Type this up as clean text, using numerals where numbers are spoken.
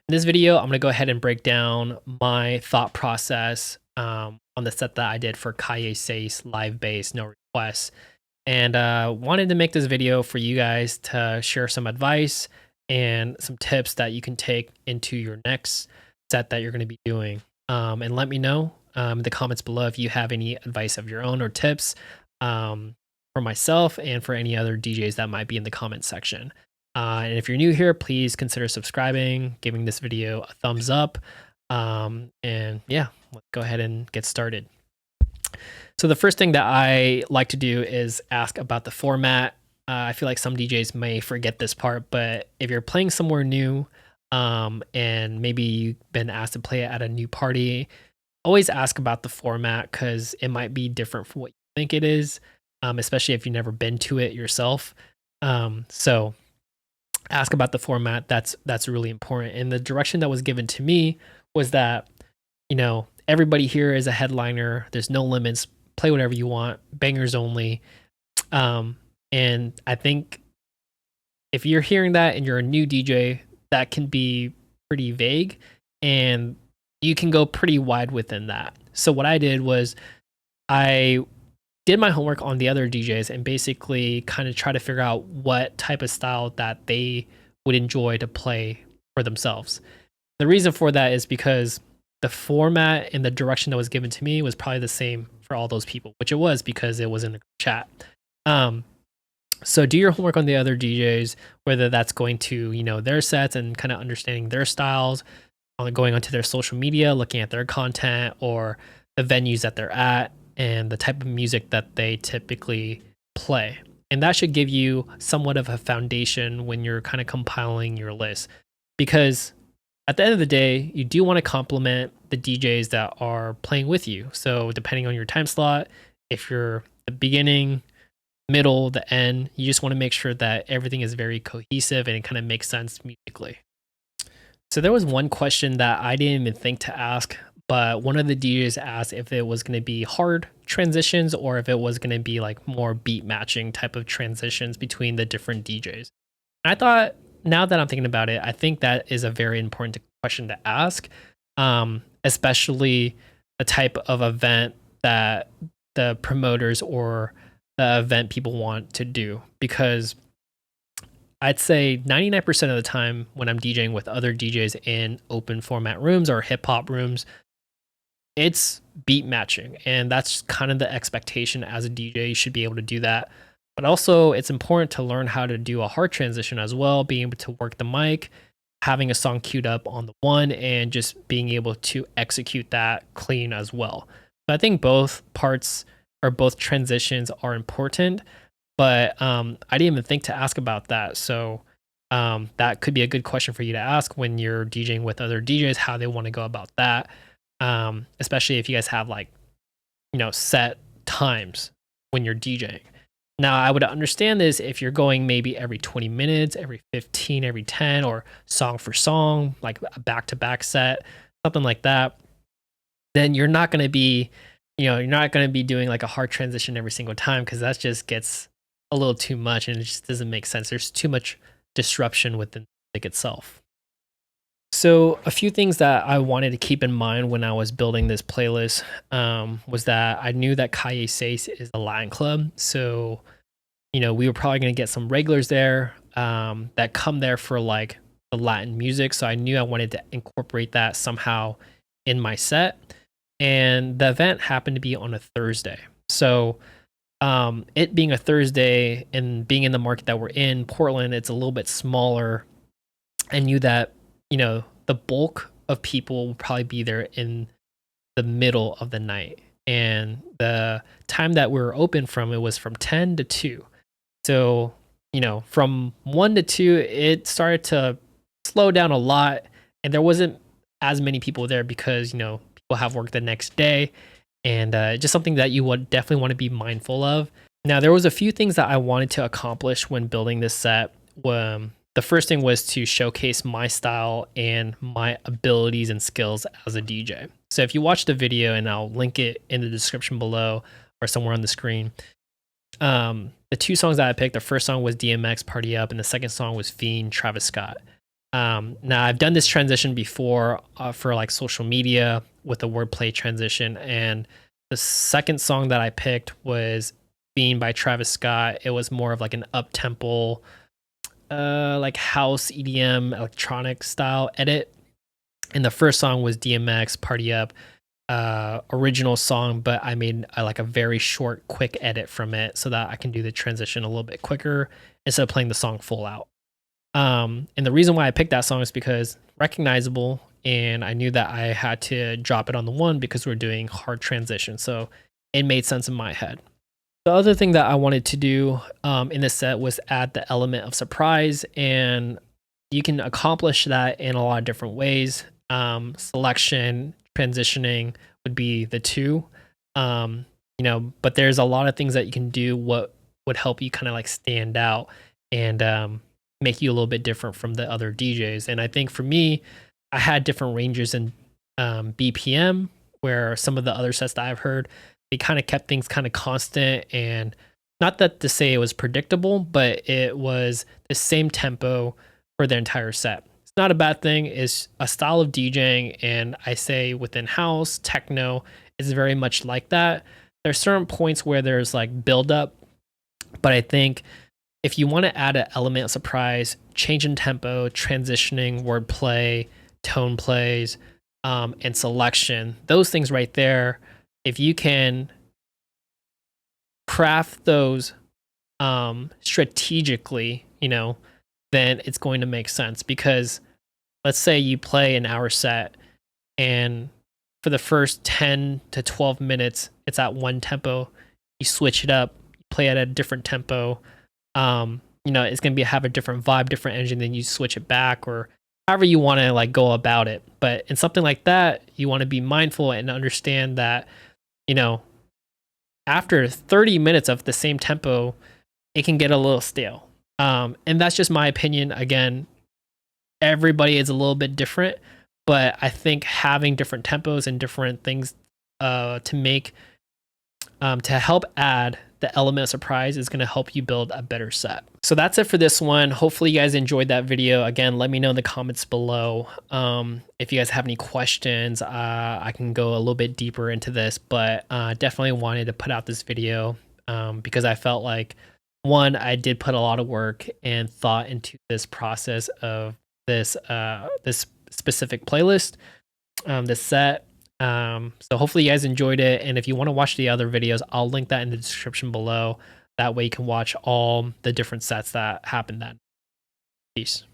In this video, I'm gonna go ahead and break down my thought process on the set that I did for Calle live bass, no requests. And wanted to make this video for you guys to share some advice and some tips that you can take into your next set that you're gonna be doing. And let me know in the comments below if you have any advice of your own or tips for myself and for any other DJs that might be in the comment section. And if you're new here, please consider subscribing, giving this video a thumbs up. And yeah, let's go ahead and get started. So the first thing that I like to do is ask about the format. I feel like some DJs may forget this part, but if you're playing somewhere new and maybe you've been asked to play it at a new party, always ask about the format because it might be different from what you think it is, especially if you've never been to it yourself. So ask about the format. That's really important. And the direction that was given to me was that, everybody here is a headliner. There's no limits. Play whatever you want. Bangers only. And I think if you're hearing that and you're a new DJ, that can be pretty vague and you can go pretty wide within that. So what I did was I did my homework on the other DJs and basically kind of try to figure out what type of style that they would enjoy to play for themselves. The reason for that is because the format and the direction that was given to me was probably the same for all those people, which it was because it was in the chat. So do your homework on the other DJs, whether that's going to, their sets and kind of understanding their styles, going onto their social media, looking at their content or the venues that they're at and the type of music that they typically play. And that should give you somewhat of a foundation when you're kind of compiling your list. Because at the end of the day, you do want to complement the DJs that are playing with you. So depending on your time slot, if you're the beginning, middle, the end, you just want to make sure that everything is very cohesive and it kind of makes sense musically. So there was one question that I didn't even think to ask, but one of the DJs asked if it was going to be hard transitions or if it was going to be like more beat matching type of transitions between the different DJs. And I thought, now that I'm thinking about it, I think that is a very important question to ask, especially the type of event that the promoters or the event people want to do. Because I'd say 99% of the time when I'm DJing with other DJs in open format rooms or hip hop rooms, it's beat matching. And that's kind of the expectation as a DJ. You should be able to do that. But also, it's important to learn how to do a hard transition as well, being able to work the mic, having a song queued up on the one, and just being able to execute that clean as well. So I think both parts or both transitions are important, but I didn't even think to ask about that. So that could be a good question for you to ask when you're DJing with other DJs, how they want to go about that, especially if you guys have set times when you're DJing. Now, I would understand this if you're going maybe every 20 minutes, every 15, every 10, or song for song, like a back-to-back set, something like that. Then you're not going to be, you're not going to be doing like a hard transition every single time because that just gets a little too much and it just doesn't make sense. There's too much disruption within the music itself. So a few things that I wanted to keep in mind when I was building this playlist was that I knew that Calle is a Latin club. So, we were probably going to get some regulars there that come there for like the Latin music. So I knew I wanted to incorporate that somehow in my set. And the event happened to be on a Thursday. So it being a Thursday and being in the market that we're in, Portland, it's a little bit smaller. I knew that the bulk of people will probably be there in the middle of the night. And the time that we were open from, it was from 10 to 2. So, from 1 to 2, it started to slow down a lot. And there wasn't as many people there because, people have work the next day. And just something that you would definitely want to be mindful of. Now, there was a few things that I wanted to accomplish when building this set. The first thing was to showcase my style and my abilities and skills as a DJ. So if you watch the video, and I'll link it in the description below or somewhere on the screen, the two songs that I picked, the first song was DMX Party Up, and the second song was Fiend Travis Scott. Now I've done this transition before for like social media with the wordplay transition, and the second song that I picked was Being by Travis Scott. It was more of like an up tempo, like house EDM electronic style edit. And the first song was DMX Party Up, original song, but I made like a very short, quick edit from it so that I can do the transition a little bit quicker instead of playing the song full out. And the reason why I picked that song is because recognizable, and I knew that I had to drop it on the one because we're doing hard transition. So it made sense in my head. The other thing that I wanted to do in this set was add the element of surprise, and you can accomplish that in a lot of different ways. Selection, transitioning would be the two. But there's a lot of things that you can do what would help you kind of like stand out and make you a little bit different from the other DJs. And I think for me, I had different ranges in BPM, where some of the other sets that I've heard, they kind of kept things kind of constant, and not that to say it was predictable, but it was the same tempo for the entire set. It's not a bad thing. It's a style of DJing, and I say within house, techno is very much like that. There's certain points where there's like build up, but I think if you want to add an element of surprise, change in tempo, transitioning, wordplay, tone plays, and selection, those things right there, if you can craft those strategically, then it's going to make sense. Because let's say you play an hour set, and for the first 10 to 12 minutes, it's at one tempo. You switch it up, play it at a different tempo. It's going to have a different vibe, different engine, then you switch it back, or however you want to like go about it. But in something like that, you want to be mindful and understand that, after 30 minutes of the same tempo, it can get a little stale. And that's just my opinion. Again, everybody is a little bit different, but I think having different tempos and different things to help add the element of surprise is going to help you build a better set. So that's it for this one. Hopefully you guys enjoyed that video. Again, let me know in the comments below if you guys have any questions. I can go a little bit deeper into this, but definitely wanted to put out this video because I felt like, one, I did put a lot of work and thought into this process of this specific playlist, this set. So hopefully you guys enjoyed it, and if you want to watch the other videos, I'll link that in the description below. That way you can watch all the different sets that happened then. Peace.